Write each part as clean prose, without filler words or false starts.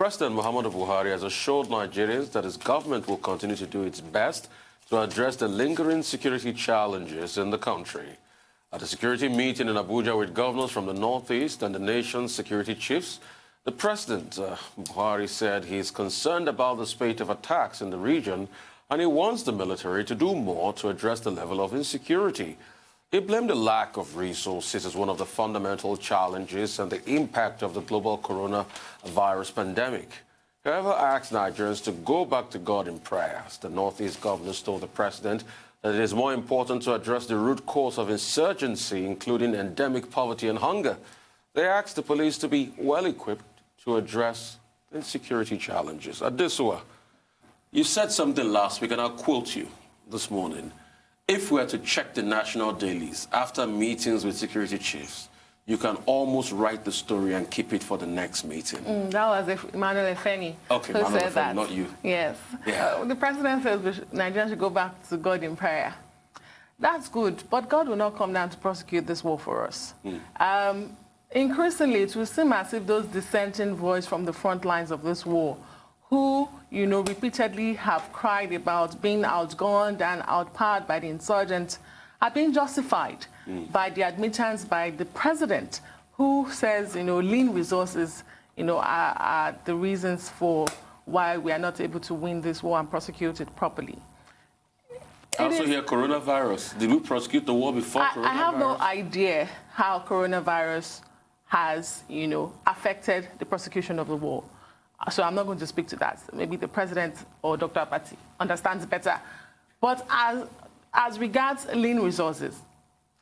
President Muhammadu Buhari has assured Nigerians that his government will continue to do its best to address the lingering security challenges in the country. At a security meeting in Abuja with governors from the Northeast and the nation's security chiefs, the President, Buhari, said he is concerned about the spate of attacks in the region and he wants the military to do more to address the level of insecurity. He blamed the lack of resources as one of the fundamental challenges and the impact of the global coronavirus pandemic. However, asked Nigerians to go back to God in prayers. The Northeast governors told the President that it is more important to address the root cause of insurgency, including endemic poverty and hunger. They asked the police to be well-equipped to address the security challenges. Adesua, you said something last week, and I'll quote you this morning. If we are to check the national dailies after meetings with security chiefs, you can almost write the story and keep it for the next meeting. That was Emmanuel Efeni who said that. Not you. Yes. Yeah. The President says Nigerians should go back to God in prayer. That's good, but God will not come down to prosecute this war for us. Increasingly, it will seem as if those dissenting voices from the front lines of this war, who, repeatedly have cried about being outgunned and outpowered by the insurgents, are being justified by the admittance by the President, who says, lean resources, are the reasons for why we are not able to win this war and prosecute it properly. I also hear coronavirus. Did we prosecute the war before coronavirus? I have no idea how coronavirus has, affected the prosecution of the war. So I'm not going to speak to that. Maybe the President or Dr. Apati understands better. But as regards lean resources,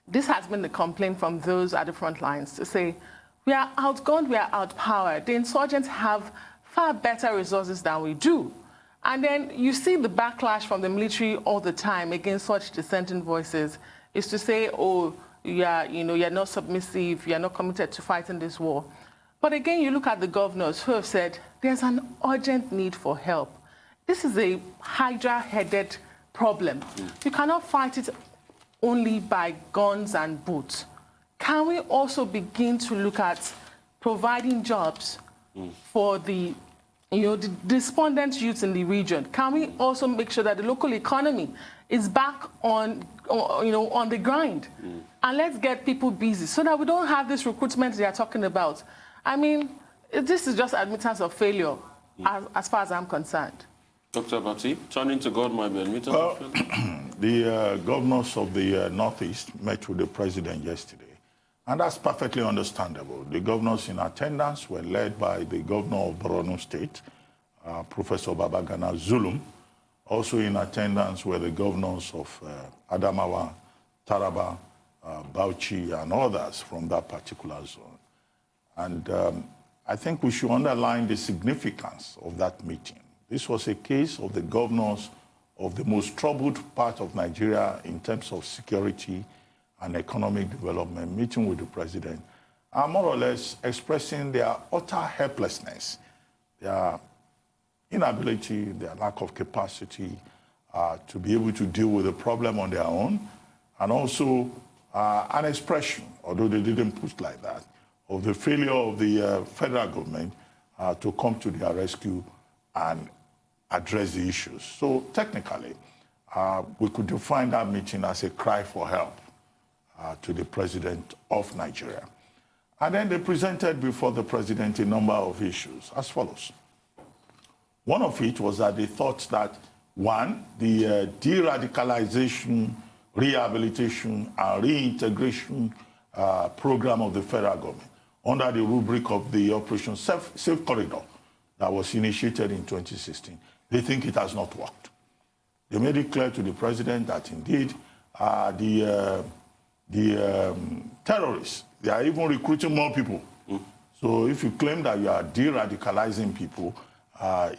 this has been the complaint from those at the front lines to say, we are outgunned, we are outpowered. The insurgents have far better resources than we do. And then you see the backlash from the military all the time against such dissenting voices is to say, oh, you're not submissive, you're not committed to fighting this war. But again, you look at the governors who have said there's an urgent need for help. This is a hydra-headed problem. You cannot fight it only by guns and boots. Can we also begin to look at providing jobs for the despondent youth in the region? Can we also make sure that the local economy is back on the grind? And let's get people busy so that we don't have this recruitment they are talking about. I mean, this is just admittance of failure, as far as I'm concerned. Dr. Abati, turning to God might be admittance of failure? The governors of the Northeast met with the President yesterday, and that's perfectly understandable. The governors in attendance were led by the governor of Borno State, Professor Babagana Zulum. Also in attendance were the governors of Adamawa, Taraba, Bauchi, and others from that particular zone. And I think we should underline the significance of that meeting. This was a case of the governors of the most troubled part of Nigeria in terms of security and economic development, meeting with the President, and more or less expressing their utter helplessness, their inability, their lack of capacity to be able to deal with the problem on their own, and also an expression, although they didn't put it like that, of the failure of the federal government to come to their rescue and address the issues. So technically, we could define that meeting as a cry for help to the President of Nigeria. And then they presented before the President a number of issues as follows. One of it was that they thought that, one, the de-radicalization, rehabilitation, and reintegration program of the federal government under the rubric of the Operation Safe Corridor that was initiated in 2016, they think it has not worked. They made it clear to the President that indeed the terrorists, they are even recruiting more people. So if you claim that you are de-radicalizing people,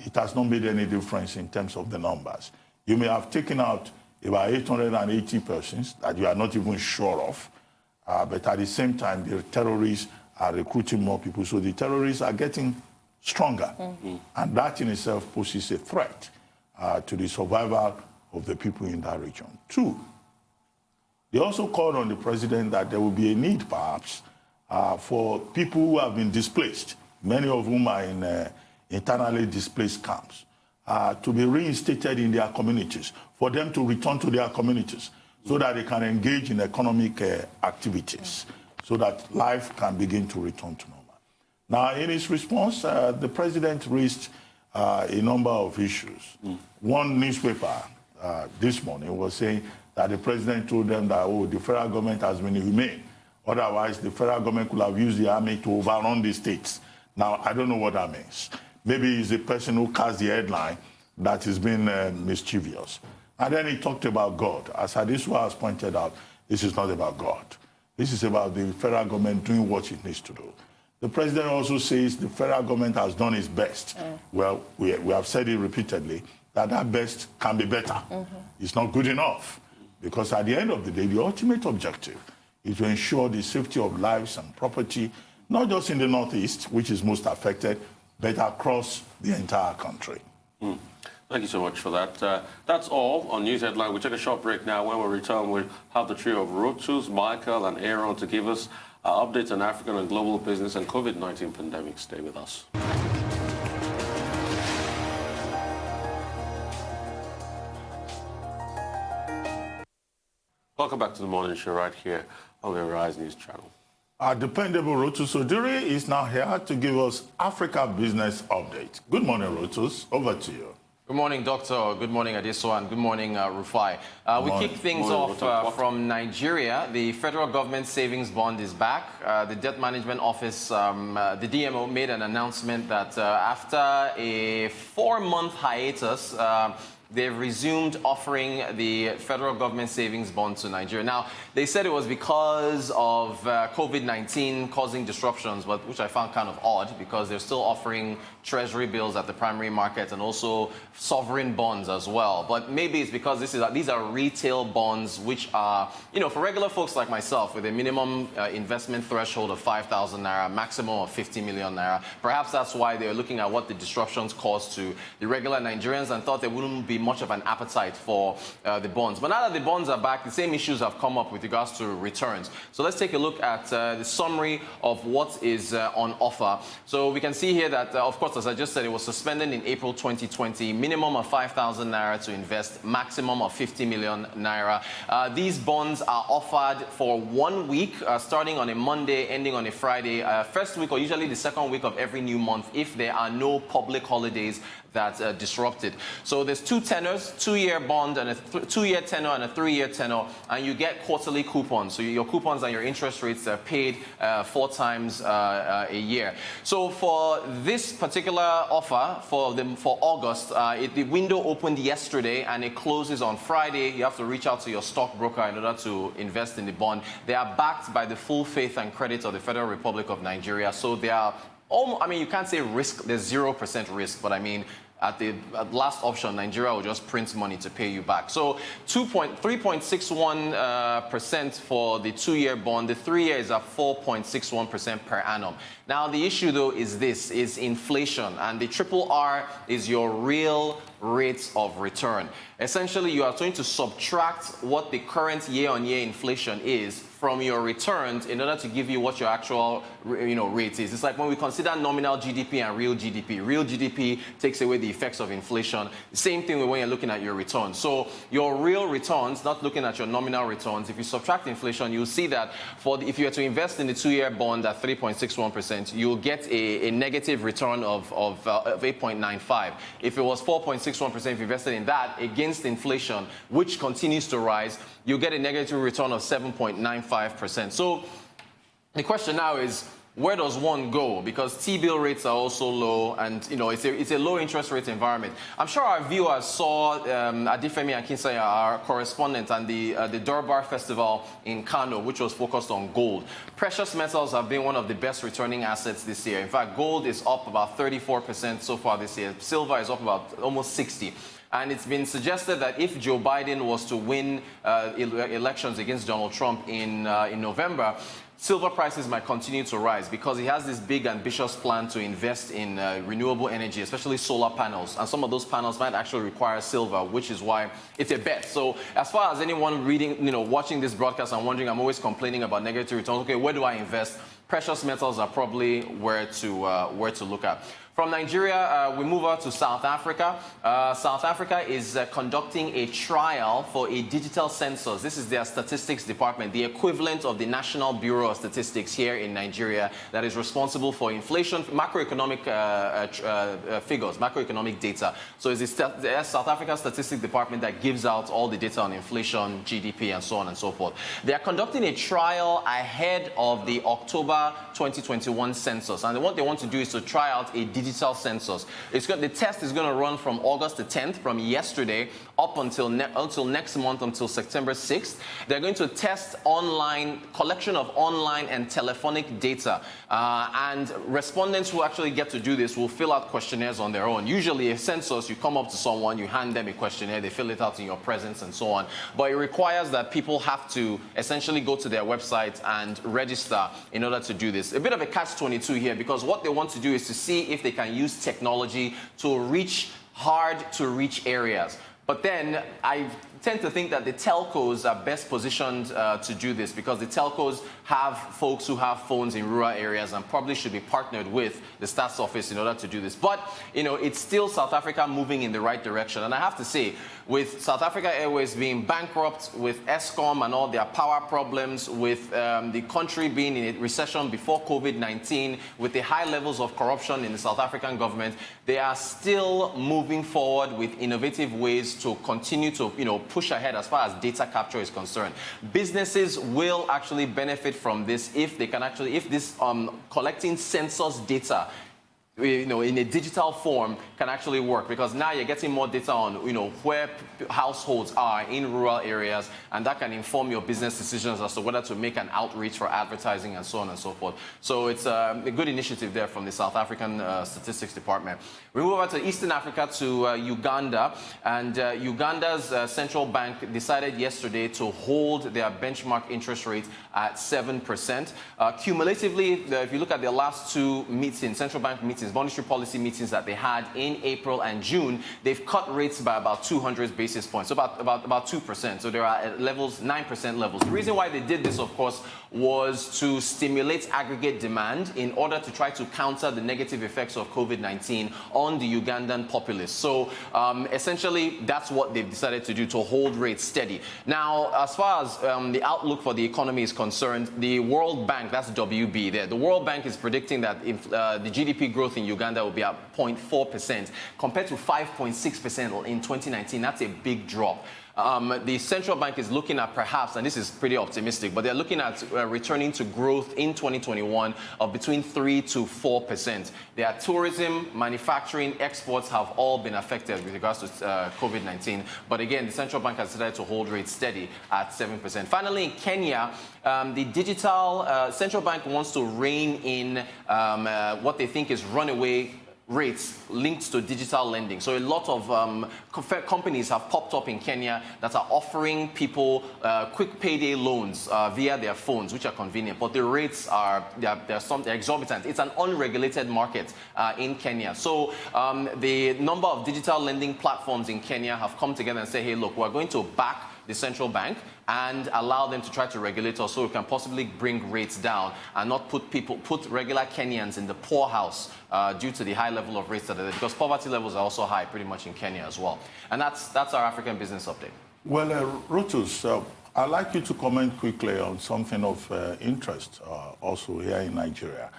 it has not made any difference in terms of the numbers. You may have taken out about 880 persons that you are not even sure of, but at the same time, the terrorists are recruiting more people. So the terrorists are getting stronger. And that in itself poses a threat to the survival of the people in that region. Two, they also called on the President that there will be a need, perhaps, for people who have been displaced, many of whom are internally displaced camps to be reinstated in their communities, for them to return to their communities so that they can engage in economic activities, so that life can begin to return to normal. Now, in his response, the president raised a number of issues. One newspaper this morning was saying that the president told them that, oh, the federal government has been inhumane. Otherwise, the federal government could have used the army to overrun the states. Now, I don't know what that means. Maybe he's the person who cast the headline that is being mischievous. And then he talked about God. As Adesua has pointed out, this is not about God. This is about the federal government doing what it needs to do. The president also says the federal government has done its best. Well, we have said it repeatedly, that best can be better. It's not good enough. Because at the end of the day, the ultimate objective is to ensure the safety of lives and property, not just in the Northeast, which is most affected, but across the entire country. Thank you so much for that. That's all on News Headline. We'll take a short break now. When we return, we'll have the trio of Rotus, Michael, and Aaron to give us updates on African and global business and COVID-19 pandemic. Stay with us. Welcome back to the morning show right here on the Rise News channel. Our dependable Rotus Odiri is now here to give us Africa Business Update. Good morning, Rotus. Over to you. Good morning, Doctor. Good morning, Adesua, and good morning, Rufai. We kick things off from Nigeria. The federal government savings bond is back. The Debt Management Office, the DMO, made an announcement that after a 4-month hiatus, they've resumed offering the federal government savings bond to Nigeria. Now, they said it was because of COVID-19 causing disruptions, but which I found kind of odd because they're still offering treasury bills at the primary market and also sovereign bonds as well. But maybe it's because these are retail bonds, which are, you know, for regular folks like myself with a minimum investment threshold of 5,000 naira, maximum of 50 million naira. Perhaps that's why they're looking at what the disruptions caused to the regular Nigerians and thought there wouldn't be much of an appetite for the bonds. But now that the bonds are back, the same issues have come up with regards to returns. So let's take a look at the summary of what is on offer. So we can see here that, of course, as I just said, it was suspended in April 2020, minimum of 5,000 naira to invest, maximum of 50 million naira. These bonds are offered for 1 week, starting on a Monday, ending on a Friday, first week or usually the second week of every new month if there are no public holidays that disrupted. So there's two tenors, 2-year bond and a 2-year tenor and a 3-year tenor, and you get quarterly coupons. So your coupons and your interest rates are paid 4 times a year. So for this particular offer for August, the window opened yesterday and it closes on Friday. You have to reach out to your stockbroker in order to invest in the bond. They are backed by the full faith and credit of the Federal Republic of Nigeria. So they are I mean, you can't say risk, there's 0% risk, but I mean, at the last option, Nigeria will just print money to pay you back. So 3.61% for the 2-year bond. The 3-year is at 4.61% per annum. Now, the issue, though, is inflation. And the RRR is your real rate of return. Essentially, you are going to subtract what the current year-on-year inflation is from your returns in order to give you what your actual, rate is. It's like when we consider nominal GDP and real GDP. Real GDP takes away the effects of inflation. The same thing when you're looking at your returns. So your real returns, not looking at your nominal returns, if you subtract inflation, you'll see that if you were to invest in the 2-year bond at 3.61%, you'll get a negative return of 8.95. If it was 4.61%, if you invested in that against inflation, which continues to rise, you'll get a negative return of 7.95%. So the question now is, where does one go? Because T-bill rates are also low, and it's a low interest rate environment. I'm sure our viewers saw Adifemi Akinsanya, our correspondent, and the Durbar Festival in Kano, which was focused on gold. Precious metals have been one of the best returning assets this year. In fact, gold is up about 34% so far this year. Silver is up about almost 60%. And it's been suggested that if Joe Biden was to win elections against Donald Trump in November, silver prices might continue to rise because he has this big, ambitious plan to invest in renewable energy, especially solar panels. And some of those panels might actually require silver, which is why it's a bet. So as far as anyone watching this broadcast and wondering, I'm always complaining about negative returns. Okay, where do I invest? Precious metals are probably where to look at. From Nigeria, we move on to South Africa. South Africa is conducting a trial for a digital census. This is their statistics department, the equivalent of the National Bureau of Statistics here in Nigeria, that is responsible for inflation, macroeconomic figures, macroeconomic data. So it's the South Africa Statistics Department that gives out all the data on inflation, GDP, and so on and so forth. They are conducting a trial ahead of the October 2021 census. And what they want to do is to try out a digital census. The test is going to run from August the 10th, from yesterday, up until next month, until September 6th. They're going to test collection of online and telephonic data. And respondents who actually get to do this will fill out questionnaires on their own. Usually a census, you come up to someone, you hand them a questionnaire, they fill it out in your presence and so on. But it requires that people have to essentially go to their website and register in order to do this. A bit of a catch-22 here, because what they want to do is to see if they can use technology to reach hard-to-reach areas. But then I tend to think that the telcos are best positioned to do this, because the telcos have folks who have phones in rural areas and probably should be partnered with the Stats Office in order to do this. But, you know, it's still South Africa moving in the right direction. And I have to say, with South Africa Airways being bankrupt, with Eskom and all their power problems, with the country being in a recession before COVID-19, with the high levels of corruption in the South African government, they are still moving forward with innovative ways to continue to, you know, push ahead as far as data capture is concerned. Businesses will actually benefit from this if they can actually, if this collecting census data, you know, in a digital form can actually work, because now you're getting more data on, you know, where households are in rural areas, and that can inform your business decisions as to whether to make an outreach for advertising and so on and so forth. So it's a good initiative there from the South African Statistics Department. We move over to Eastern Africa, to Uganda, and Uganda's central bank decided yesterday to hold their benchmark interest rate at 7%. Cumulatively, if you look at their last two meetings, central bank meetings, monetary policy meetings that they had in April and June, they've cut rates by about 200 basis points, so about 2%. So there are at levels, 9% levels. The reason why they did this, of course, was to stimulate aggregate demand in order to try to counter the negative effects of COVID-19 on the Ugandan populace. So essentially, that's what they've decided to do, to hold rates steady. Now, as far as the outlook for the economy is concerned, the World Bank, that's WB there, the World Bank is predicting that if, the GDP growth in Uganda will be at 0.4% compared to 5.6% in 2019. That's a big drop. The central bank is looking at perhaps, and this is pretty optimistic, but they're looking at returning to growth in 2021 of between 3 to 4%. Their tourism, manufacturing, exports have all been affected with regards to COVID-19. But again, the central bank has decided to hold rates steady at 7%. Finally, in Kenya, the digital central bank wants to rein in what they think is runaway rates linked to digital lending. So a lot of companies have popped up in Kenya that are offering people quick payday loans via their phones, which are convenient, but the rates are they're exorbitant. It's an unregulated market in Kenya. So the number of digital lending platforms in Kenya have come together and say, hey, look, we're going to back the central bank and allow them to try to regulate us so we can possibly bring rates down and not put regular Kenyans in the poorhouse due to the high level of rates that are there, because poverty levels are also high pretty much in Kenya as well. And that's our African business update. Well, Rotus, I'd like you to comment quickly on something of interest also here in Nigeria.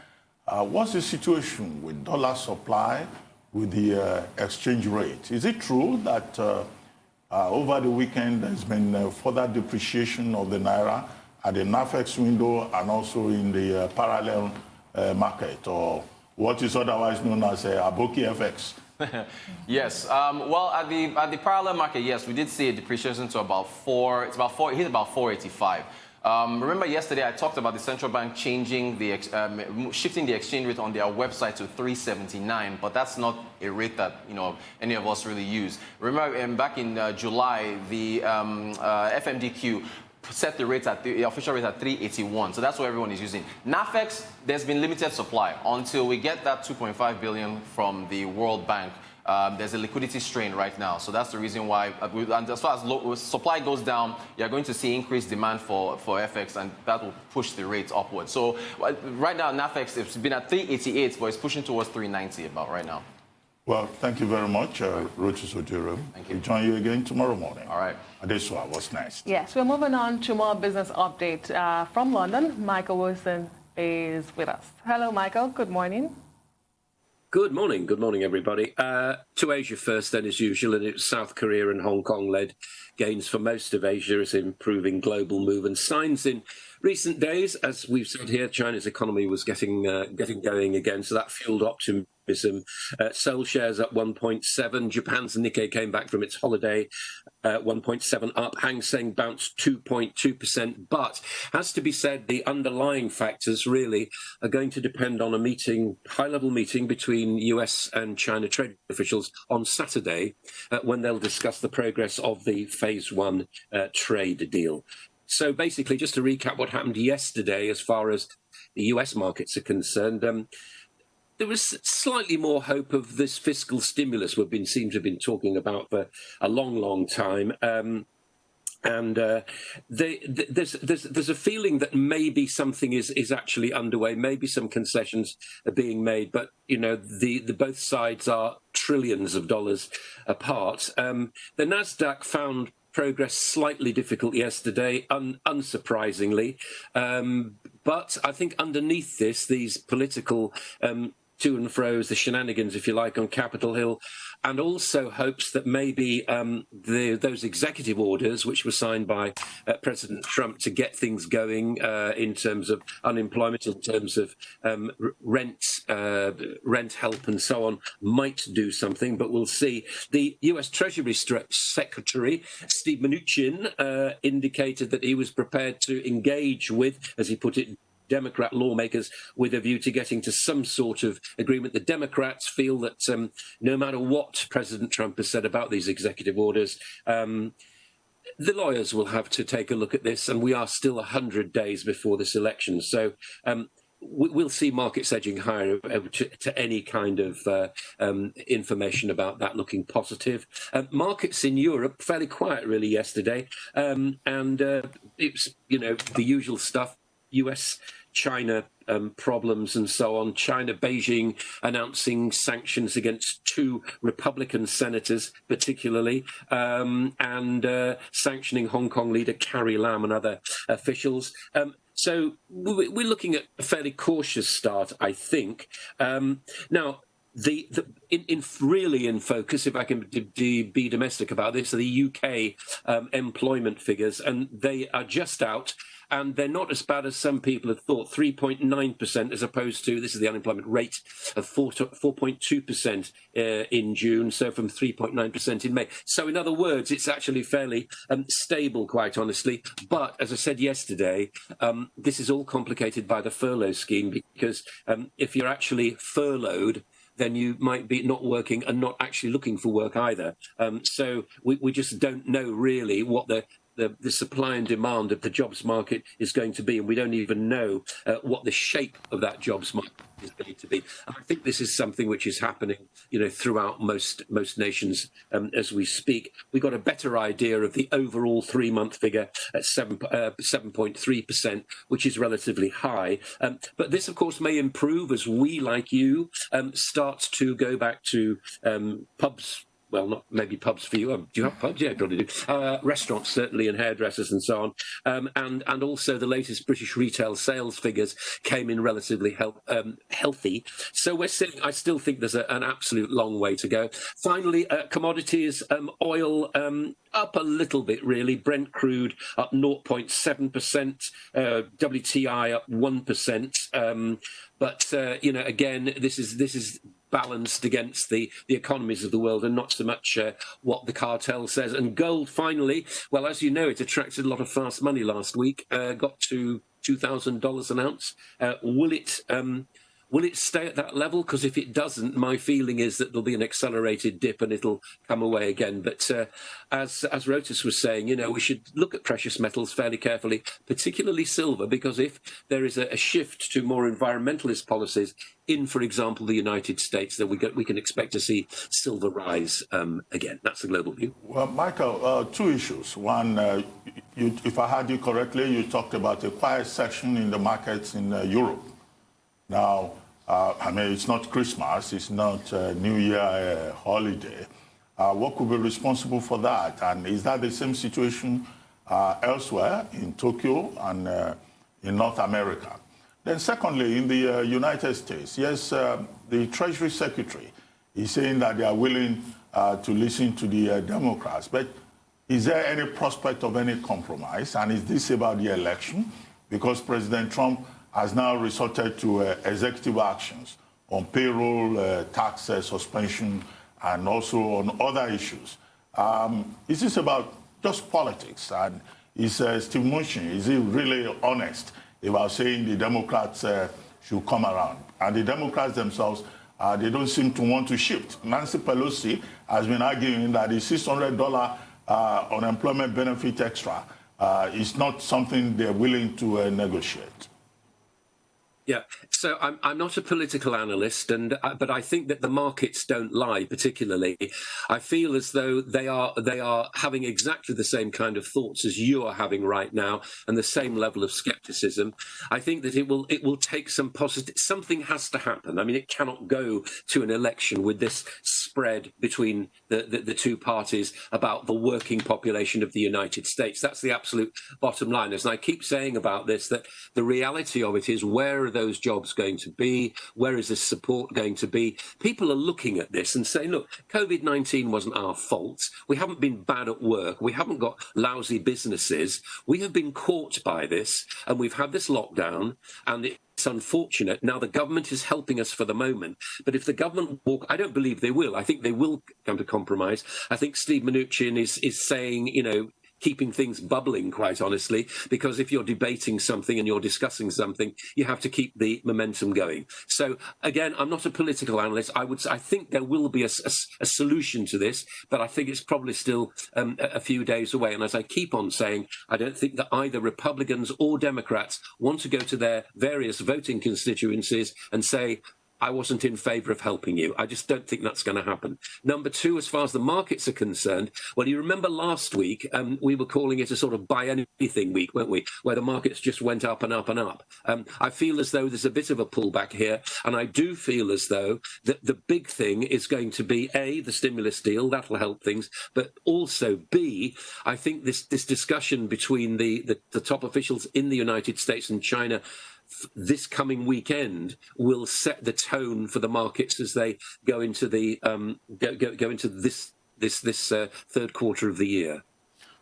What's the situation with dollar supply, with the exchange rate? Is it true that over the weekend, there's been further depreciation of the Naira at the NAFEX window and also in the parallel market, or what is otherwise known as Aboki FX? Yes. Well, at the parallel market, yes, we did see a depreciation to about 4. It hit about 485. Remember yesterday I talked about the central bank changing shifting the exchange rate on their website to 379, but that's not a rate that any of us really use. Remember back in July, the FMDQ set the rate at the official rate at 381, so that's what everyone is using. NAFEX, there's been limited supply until we get that 2.5 billion from the World Bank. there's a liquidity strain right now. So that's the reason why, and as far as supply goes down, you're going to see increased demand for FX, and that will push the rates upwards. So right now, NAFEX, it's been at 388, but it's pushing towards 390 about right now. Well, thank you very much, Rochus Ojuru. Thank you. We'll join you again tomorrow morning. All right. Adesua, what's next? Yes, we're moving on to more business update from London. Michael Wilson is with us. Hello, Michael. Good morning. Good morning. Good morning, everybody. To Asia first, then, as usual, and it's South Korea and Hong Kong led gains for most of Asia as improving global move and signs in recent days. As we've said here, China's economy was getting going again, so that fueled optimism. Seoul shares up 1.7. Japan's Nikkei came back from its holiday, 1.7 up. Hang Seng bounced 2.2%. But has to be said, the underlying factors really are going to depend on a meeting, high-level meeting between US and China trade officials on Saturday, when they'll discuss the progress of the Phase 1 trade deal. So basically, just to recap what happened yesterday as far as the US markets are concerned, there was slightly more hope of this fiscal stimulus we've seem to have been talking about for a long, long time. There's a feeling that maybe something is actually underway. Maybe some concessions are being made, but you know the both sides are trillions of dollars apart. The Nasdaq found progress slightly difficult yesterday, unsurprisingly, but I think underneath this, these political to and fro's, the shenanigans, if you like, on Capitol Hill, and also hopes that maybe those executive orders, which were signed by President Trump to get things going in terms of unemployment, in terms of rent help and so on, might do something, but we'll see. The US Treasury Secretary, Steve Mnuchin, indicated that he was prepared to engage with, as he put it, Democrat lawmakers with a view to getting to some sort of agreement. The Democrats feel that no matter what President Trump has said about these executive orders, the lawyers will have to take a look at this, and we are still 100 days before this election. So we'll see markets edging higher to any kind of information about that looking positive. Markets in Europe, fairly quiet really yesterday, and it's, you know, the usual stuff. US China problems and so on. China, Beijing announcing sanctions against 2 Republican senators, particularly, and sanctioning Hong Kong leader Carrie Lam and other officials. So we're looking at a fairly cautious start, I think. Now, really in focus, if I can be domestic about this, are the UK employment figures, and they are just out. And they're not as bad as some people have thought, 3.9% as opposed to, this is the unemployment rate, of 4.2% in June, so from 3.9% in May. So in other words, it's actually fairly stable, quite honestly. But as I said yesterday, this is all complicated by the furlough scheme, because if you're actually furloughed, then you might be not working and not actually looking for work either. So we just don't know really what the supply and demand of the jobs market is going to be, and we don't even know what the shape of that jobs market is going to be. And I think this is something which is happening, you know, throughout most nations as we speak. We got a better idea of the overall 3-month figure at 7.3%, which is relatively high. But this, of course, may improve as we, like you, start to go back to pubs. Well, not maybe pubs for you. Do you have pubs? Yeah, probably do. Restaurants, certainly, and hairdressers and so on. And also the latest British retail sales figures came in relatively healthy. So we're seeing, I still think there's an absolute long way to go. Finally, commodities, oil up a little bit, really. Brent crude up 0.7%, WTI up 1%. But, you know, again, this is balanced against the economies of the world and not so much what the cartel says. And gold, finally, well, as you know, it attracted a lot of fast money last week, got to $2,000 an ounce. Will Will it stay at that level? Because if it doesn't, my feeling is that there'll be an accelerated dip and it'll come away again. But as Rotus was saying, we should look at precious metals fairly carefully, particularly silver, because if there is a shift to more environmentalist policies in, for example, the United States, then we can expect to see silver rise again. That's the global view. Well, Michael, two issues. One, if I heard you correctly, you talked about a quiet section in the markets in Europe. Now, it's not Christmas, it's not New Year holiday. What could be responsible for that? And is that the same situation elsewhere in Tokyo and in North America? Then secondly, in the United States, yes, the Treasury Secretary is saying that they are willing to listen to the Democrats. But is there any prospect of any compromise? And is this about the election? Because President Trump has now resorted to executive actions on payroll, tax suspension, and also on other issues. Is this about just politics? And is Steve Mnuchin, is he really honest about saying the Democrats should come around? And the Democrats themselves, they don't seem to want to shift. Nancy Pelosi has been arguing that the $600 unemployment benefit extra is not something they're willing to negotiate. Yeah, so I'm not a political analyst, but I think that the markets don't lie particularly. I feel as though they are having exactly the same kind of thoughts as you are having right now, and the same level of skepticism. I think that it will take some positive. Something has to happen. I mean, it cannot go to an election with this spread between the two parties about the working population of the United States. That's the absolute bottom line. As I keep saying about this, that the reality of it is, where are those jobs going to be? Where is this support going to be? People are looking at this and saying, look, COVID-19 wasn't our fault. We haven't been bad at work. We haven't got lousy businesses. We have been caught by this, and we've had this lockdown, and it's unfortunate. Now, the government is helping us for the moment, but if the government walk, I don't believe they will. I think they will come to compromise. I think Steve Mnuchin is saying, keeping things bubbling, quite honestly, because if you're debating something and you're discussing something, you have to keep the momentum going. So again, I'm not a political analyst. I think there will be a solution to this, but I think it's probably still a few days away. And as I keep on saying, I don't think that either Republicans or Democrats want to go to their various voting constituencies and say, I wasn't in favour of helping you. I just don't think that's going to happen. Number two, as far as the markets are concerned, well, you remember last week, we were calling it a sort of buy anything week, weren't we, where the markets just went up and up and up. I feel as though there's a bit of a pullback here, and I do feel as though that the big thing is going to be, A, the stimulus deal, that'll help things, but also, B, I think this discussion between the top officials in the United States and China this coming weekend will set the tone for the markets as they go into the go into this third quarter of the year.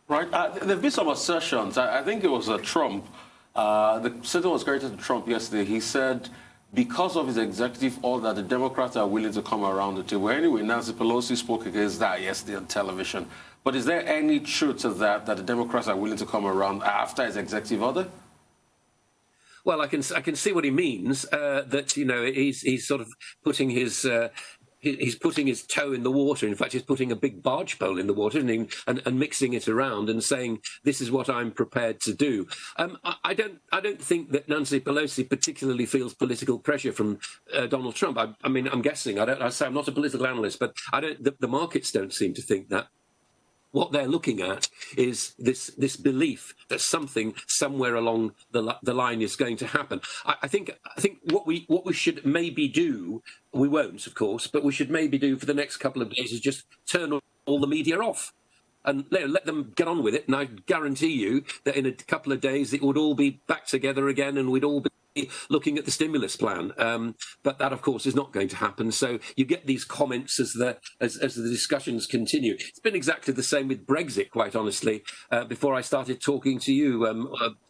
Right. There've been some assertions. I think it was Trump. The signal was credited to Trump yesterday. He said because of his executive order, the Democrats are willing to come around the table. Anyway, Nancy Pelosi spoke against that yesterday on television. But is there any truth to that the Democrats are willing to come around after his executive order? Well, I can see what he means. That he's sort of putting his he's putting his toe in the water. In fact, he's putting a big barge pole in the water and mixing it around and saying, "This is what I'm prepared to do." I don't think that Nancy Pelosi particularly feels political pressure from Donald Trump. I mean, I'm guessing. I say I'm not a political analyst, but the markets don't seem to think that. What they're looking at is this belief that something somewhere along the line is going to happen. I think what we should maybe do, we won't, of course, but we should maybe do for the next couple of days is just turn all the media off and let them get on with it. And I guarantee you that in a couple of days it would all be back together again, and we'd all be looking at the stimulus plan, but that, of course, is not going to happen. So you get these comments as the discussions continue. It's been exactly the same with Brexit, quite honestly. Before I started talking to you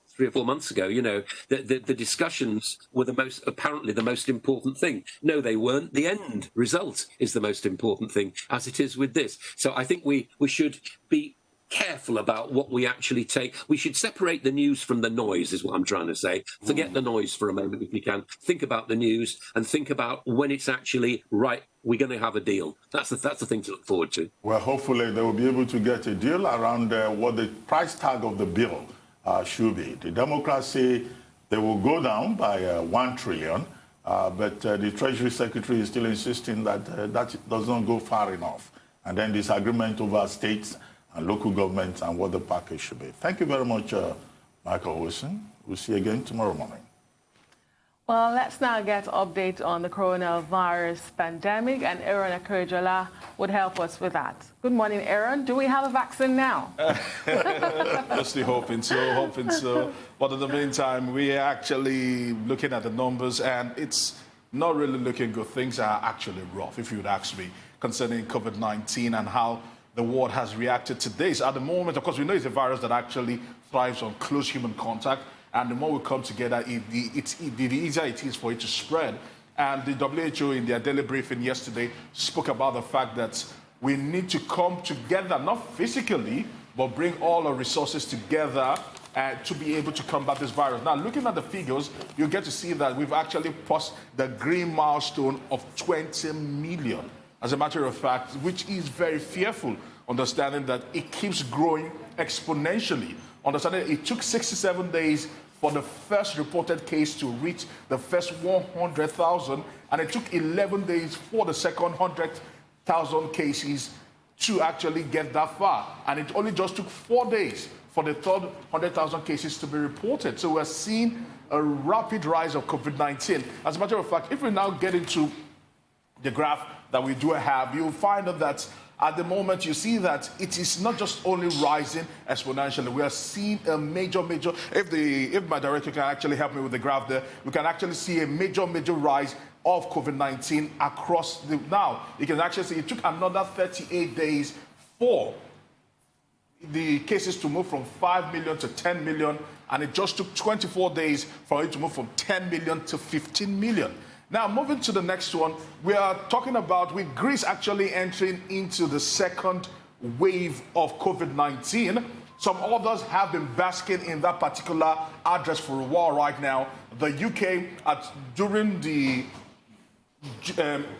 3 or 4 months ago, the discussions were apparently the most important thing. No, they weren't. The end result is the most important thing, as it is with this. So I think we should be careful about what we actually take. We should separate the news from the noise, is what I'm trying to say. Forget the noise for a moment if you can. Think about the news and think about when it's actually right. We're going to have a deal. That's the thing to look forward to. Well, hopefully they will be able to get a deal around what the price tag of the bill should be. The Democrats say they will go down by 1 trillion, but the Treasury Secretary is still insisting that that does not go far enough. And then this agreement over states and local governments and what the package should be. Thank you very much, Michael Wilson. We'll see you again tomorrow morning. Well, let's now get an update on the coronavirus pandemic, and Aaron Akurijola would help us with that. Good morning, Aaron. Do we have a vaccine now? Mostly hoping so. But in the meantime, we are actually looking at the numbers, and it's not really looking good. Things are actually rough, if you would ask me, concerning COVID-19 and how the world has reacted to this. At the moment, of course, we know it's a virus that actually thrives on close human contact. And the more we come together, the easier it is for it to spread. And the WHO, in their daily briefing yesterday, spoke about the fact that we need to come together, not physically, but bring all our resources together to be able to combat this virus. Now, looking at the figures, you get to see that we've actually passed the green milestone of 20 million. As a matter of fact, which is very fearful, understanding that it keeps growing exponentially. Understanding it took 67 days for the first reported case to reach the first 100,000, and it took 11 days for the second 100,000 cases to actually get that far. And it only just took 4 days for the third 100,000 cases to be reported. So we're seeing a rapid rise of COVID-19. As a matter of fact, if we now get into the graph that we do have, you'll find that at the moment, you see that it is not just only rising exponentially. We are seeing a major, if my director can actually help me with the graph there, we can actually see a major rise of COVID-19 across the, now, you can actually see it took another 38 days for the cases to move from 5 million to 10 million, and it just took 24 days for it to move from 10 million to 15 million. Now, moving to the next one, we are talking about with Greece actually entering into the second wave of COVID-19. Some others have been basking in that particular address for a while right now. The UK, during the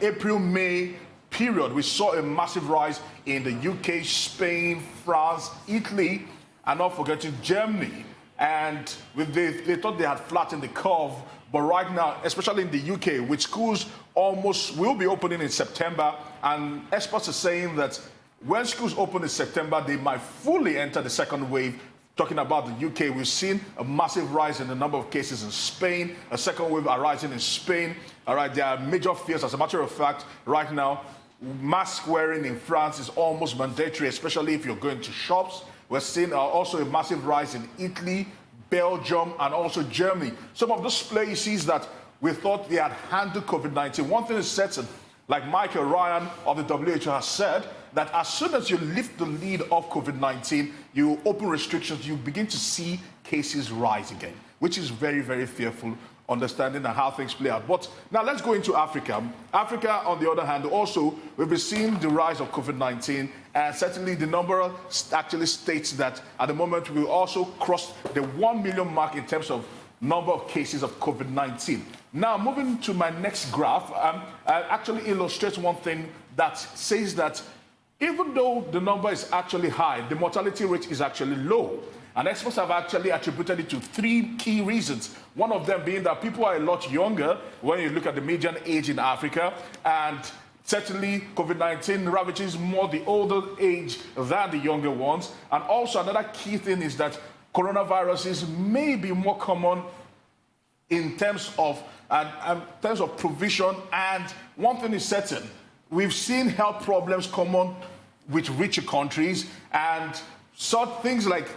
April-May period, we saw a massive rise in the UK, Spain, France, Italy, and not forgetting Germany. And they thought they had flattened the curve. But right now, especially in the UK, which schools almost will be opening in September, and experts are saying that when schools open in September, they might fully enter the second wave. Talking about the UK, we've seen a massive rise in the number of cases in Spain, a second wave arising in Spain. All right, there are major fears. As a matter of fact, right now, mask wearing in France is almost mandatory, especially if you're going to shops. We're seeing also a massive rise in Italy, Belgium, and also Germany. Some of those places that we thought they had handled COVID-19. One thing is certain, like Michael Ryan of the WHO has said, that as soon as you lift the lid of COVID-19, you open restrictions, you begin to see cases rise again, which is very, very fearful, understanding how things play out. But now let's go into Africa. Africa, on the other hand, also, we've been seeing the rise of COVID-19, and certainly the number actually states that at the moment we also crossed the 1 million mark in terms of number of cases of COVID-19. Now, moving to my next graph, I actually illustrates one thing that says that even though the number is actually high, the mortality rate is actually low. And experts have actually attributed it to 3 key reasons. One of them being that people are a lot younger when you look at the median age in Africa, and certainly COVID-19 ravages more the older age than the younger ones. And also another key thing is that coronaviruses may be more common in terms of provision. And one thing is certain, we've seen health problems common with richer countries, and such things like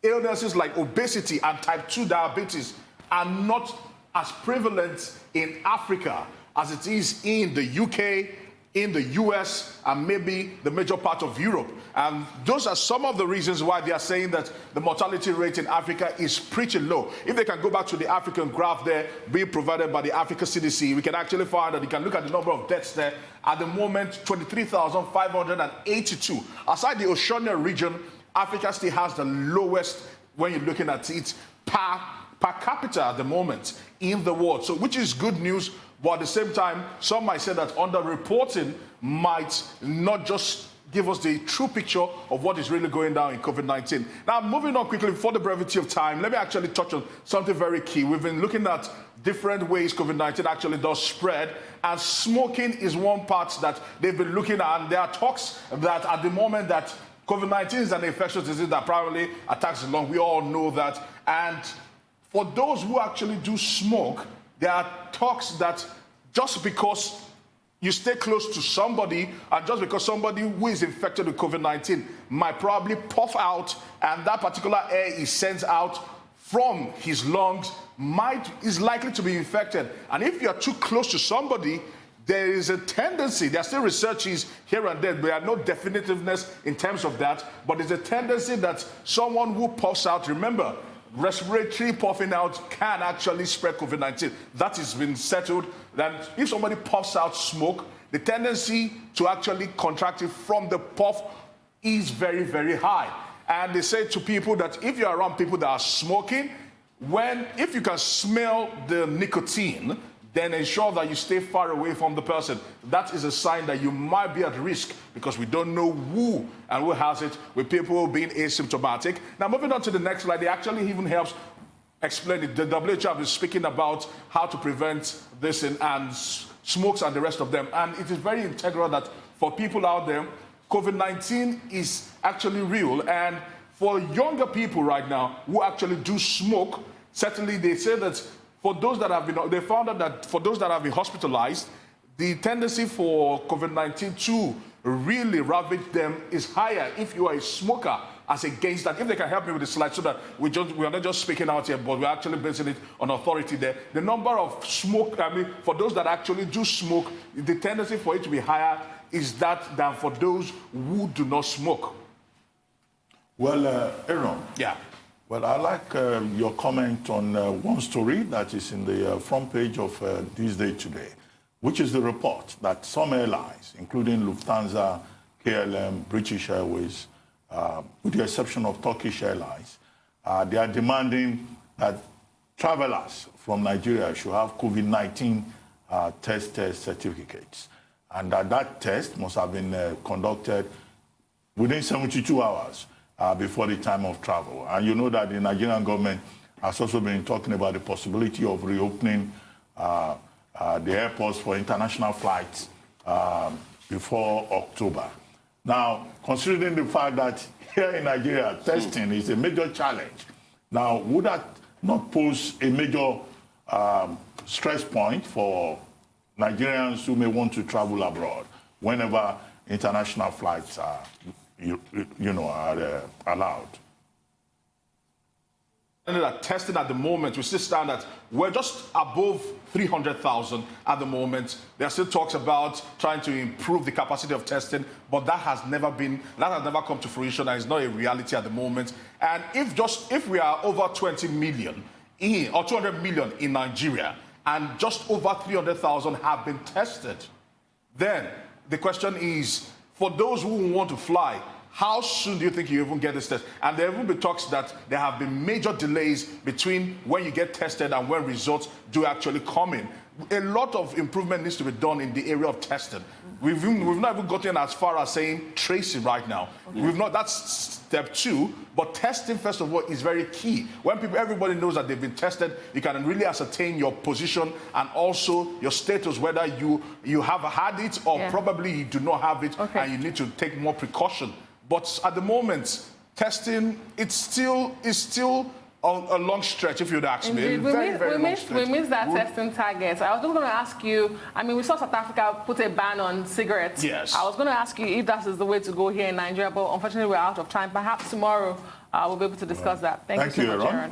illnesses like obesity and type 2 diabetes are not as prevalent in Africa as it is in the UK, in the US, and maybe the major part of Europe. And those are some of the reasons why they are saying that the mortality rate in Africa is pretty low. If they can go back to the African graph there, being provided by the Africa CDC, we can actually find that you can look at the number of deaths there. At the moment, 23,582. Aside the Oceania region, Africa still has the lowest, when you're looking at it, per capita at the moment in the world. So, which is good news, but at the same time, some might say that underreporting might not just give us the true picture of what is really going down in COVID-19. Now, moving on quickly, for the brevity of time, let me actually touch on something very key. We've been looking at different ways COVID-19 actually does spread, and smoking is one part that they've been looking at, and there are talks that at the moment that COVID-19 is an infectious disease that primarily attacks the lung. We all know that. And for those who actually do smoke, there are talks that just because you stay close to somebody, and just because somebody who is infected with COVID-19 might probably puff out, and that particular air he sends out from his lungs is likely to be infected. And if you're too close to somebody, there is a tendency, there are still researches here and there, there are no definitiveness in terms of that, but there's a tendency that someone who puffs out, remember, respiratory puffing out can actually spread COVID-19. That has been settled. Then if somebody puffs out smoke, the tendency to actually contract it from the puff is very, very high. And they say to people that if you're around people that are smoking, if you can smell the nicotine, then ensure that you stay far away from the person. That is a sign that you might be at risk, because we don't know who and who has it, with people being asymptomatic. Now, moving on to the next slide, it actually even helps explain it. The WHO have been speaking about how to prevent this and smokes and the rest of them. And it is very integral that for people out there, COVID-19 is actually real. And for younger people right now who actually do smoke, certainly they say that for those that have been, they found out that for those that have been hospitalized, the tendency for COVID-19 to really ravage them is higher if you are a smoker as against that. If they can help me with the slide so that we are not just speaking out here, but we're actually basing it on authority there. The number of smoke, for those that actually do smoke, the tendency for it to be higher is that than for those who do not smoke. Well, Aaron. Yeah. Well, I like your comment on one story that is in the front page of This Day Today, which is the report that some airlines, including Lufthansa, KLM, British Airways, with the exception of Turkish Airlines, they are demanding that travelers from Nigeria should have COVID-19 test certificates, and that test must have been conducted within 72 hours. Before the time of travel. And you know that the Nigerian government has also been talking about the possibility of reopening the airports for international flights before October. Now, considering the fact that here in Nigeria, testing is a major challenge, now, would that not pose a major stress point for Nigerians who may want to travel abroad whenever international flights are are allowed? And that testing at the moment, we still stand at, we're just above 300,000 at the moment. There are still talks about trying to improve the capacity of testing, but that has never come to fruition, and it's not a reality at the moment. And if we are over 20 million or 200 million in Nigeria, and just over 300,000 have been tested, then the question is, for those who want to fly, how soon do you think you even get this test? And there will be talks that there have been major delays between when you get tested and when results do actually come in. A lot of improvement needs to be done in the area of testing. We've not even gotten as far as saying tracing right now. Okay. That's step 2, but testing, first of all, is very key. When everybody knows that they've been tested, you can really ascertain your position and also your status, whether you have had it or probably you do not have it, and you need to take more precaution. But at the moment, testing, it's still a long stretch, if you'd ask me. We missed that testing target. I was just going to ask you, we saw South Africa put a ban on cigarettes. Yes. I was going to ask you if that is the way to go here in Nigeria, but unfortunately we're out of time. Perhaps tomorrow we'll be able to discuss that. Thank you so much, Aaron.